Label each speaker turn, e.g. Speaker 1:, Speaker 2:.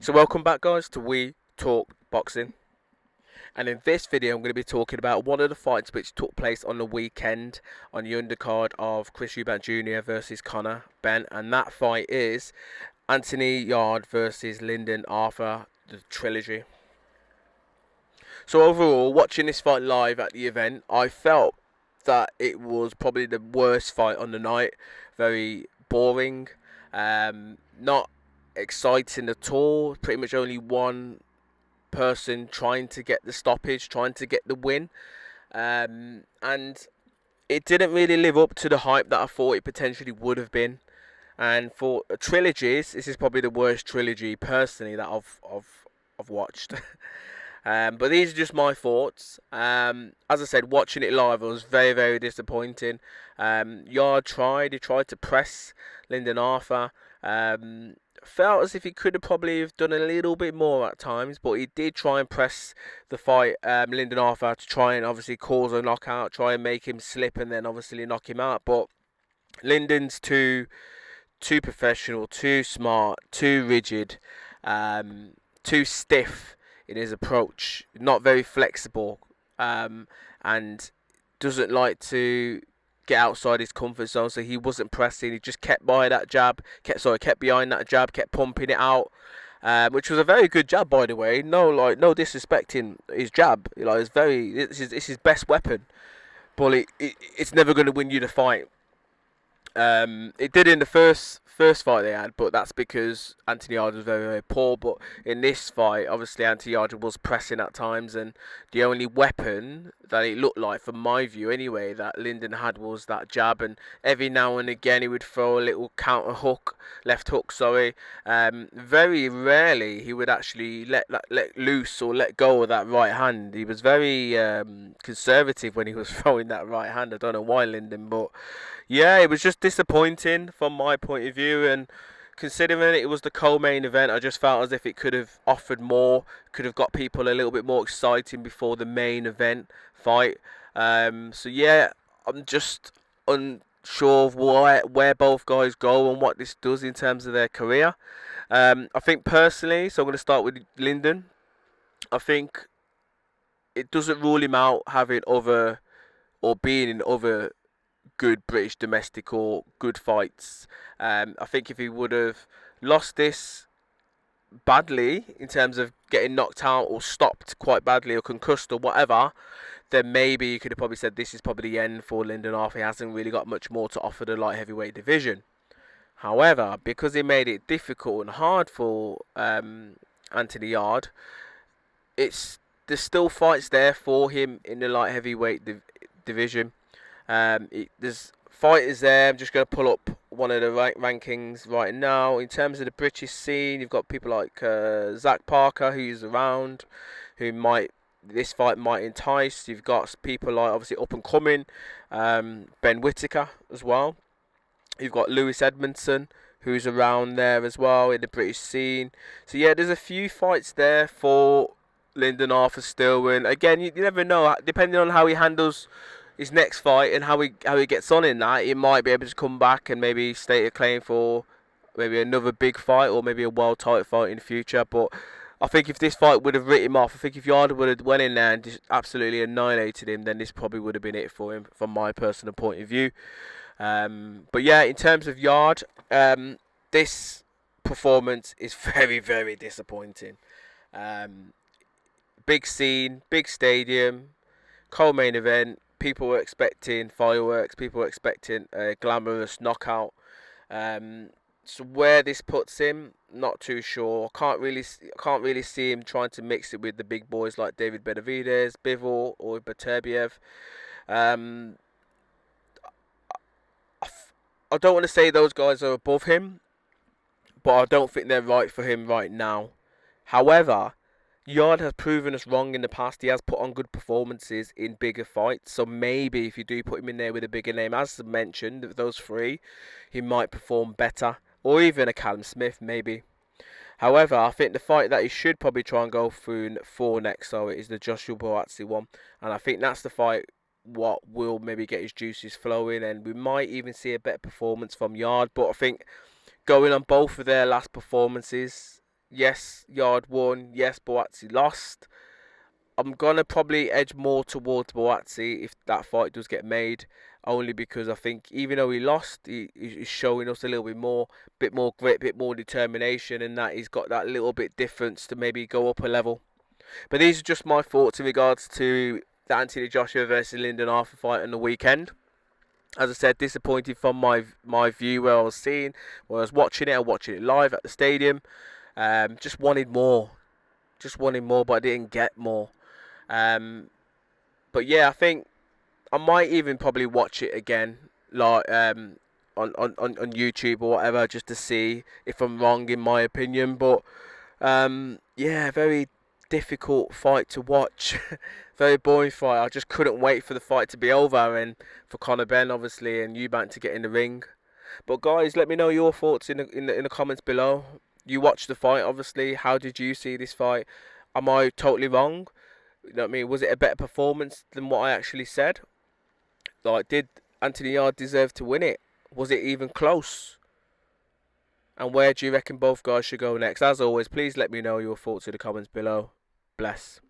Speaker 1: So welcome back guys to We Talk Boxing, and in this video I'm going to be talking about one of the fights which took place on the weekend on the undercard of Chris Eubank Jr. versus Conor Benn, and that fight is Anthony Yarde versus Lyndon Arthur, the trilogy. So overall, watching this fight live at the event, I felt that it was probably the worst fight on the night. Very boring, not exciting at all. Pretty much only one person trying to get the stoppage, trying to get the win, and it didn't really live up to the hype that I thought it potentially would have been. And for trilogies, this is probably the worst trilogy personally that I've watched. But these are just my thoughts. As I said, watching it live, it was very disappointing. Yard tried. He tried to press Lyndon Arthur. Felt as if he could have probably have done a little bit more at times, but he did try and press the fight, Lyndon Arthur, to try and obviously cause a knockout, try and make him slip, and then obviously knock him out. But Lyndon's too professional, too smart, too rigid, too stiff in his approach, not very flexible, and doesn't like to get outside his comfort zone. So he wasn't pressing; he just kept by that jab, kept behind that jab, kept pumping it out, which was a very good jab, by the way. No disrespecting his jab. It's his best weapon, but it's never going to win you the fight. It did in the first fight they had, but that's because Anthony Yarde was very poor. But in this fight, obviously Anthony Yarde was pressing at times, and the only weapon that it looked like, from my view anyway, that Lyndon had was that jab. And every now and again he would throw a little counter hook, left hook, sorry. Very rarely he would actually let loose or let go of that right hand. He was very conservative when he was throwing that right hand. I don't know why, Lyndon, but yeah, it was just disappointing from my point of view. And considering it was the co-main event, I just felt as if it could have offered more, could have got people a little bit more exciting before the main event fight. So yeah, I'm just unsure of where both guys go and what this does in terms of their career. I think personally, so I'm going to start with Lyndon. I think it doesn't rule him out having other or being in other good British domestic or good fights. I think if he would have lost this badly in terms of getting knocked out or stopped quite badly or concussed or whatever, then maybe you could have probably said this is probably the end for Lyndon Arthur. He hasn't really got much more to offer the light heavyweight division. However, because he made it difficult and hard for Anthony Yarde, there's still fights there for him in the light heavyweight division. There's fighters there. I'm just going to pull up one of the rankings right now. In terms of the British scene, you've got people like Zach Parker, who's around, this fight might entice. You've got people like, obviously, up and coming, Ben Whittaker as well. You've got Lewis Edmondson, who's around there as well in the British scene. So yeah, there's a few fights there for Lyndon Arthur still. And again, you never know, depending on how he handles his next fight and how he gets on in that, he might be able to come back and maybe state a claim for maybe another big fight or maybe a world title fight in the future. But I think if this fight would have written him off, I think if Yarde would have went in there and just absolutely annihilated him, then this probably would have been it for him from my personal point of view. But yeah, in terms of Yarde, this performance is very disappointing. Big scene, big stadium, co-main event. People were expecting fireworks. People were expecting a glamorous knockout. So where this puts him, not too sure. Can't really see him trying to mix it with the big boys like David Benavidez, Bivol, or Beterbiev. I don't want to say those guys are above him, but I don't think they're right for him right now. However, Yarde has proven us wrong in the past. He has put on good performances in bigger fights. So maybe if you do put him in there with a bigger name, as mentioned, those three, he might perform better. Or even a Callum Smith, maybe. However, I think the fight that he should probably try and go through for next, so it is the Joshua Buatsi one. And I think that's the fight what will maybe get his juices flowing. And we might even see a better performance from Yarde. But I think going on both of their last performances, Yes, Yard won. Yes, Boazzi lost. I'm gonna probably edge more towards Boazzi if that fight does get made, only because I think even though he lost, he's showing us a little bit more grit, bit more determination, and that he's got that little bit difference to maybe go up a level. But these are just my thoughts in regards to the Anthony Joshua versus Lyndon Arthur fight on the weekend. As I said, disappointed from my view where I was seeing, where I was watching it, live at the stadium. Just wanted more, but I didn't get more. Um, but yeah, I think I might even probably watch it again, like on YouTube or whatever, just to see if I'm wrong in my opinion. But yeah, very difficult fight to watch. Very boring fight. I just couldn't wait for the fight to be over and for Conor Benn obviously and Eubank to get in the ring. But guys, let me know your thoughts in the comments below. You watched the fight, obviously. How did you see this fight? Am I totally wrong? You know what I mean? Was it a better performance than what I actually said? Like, did Anthony Yarde deserve to win it? Was it even close? And where do you reckon both guys should go next? As always, please let me know your thoughts in the comments below. Bless.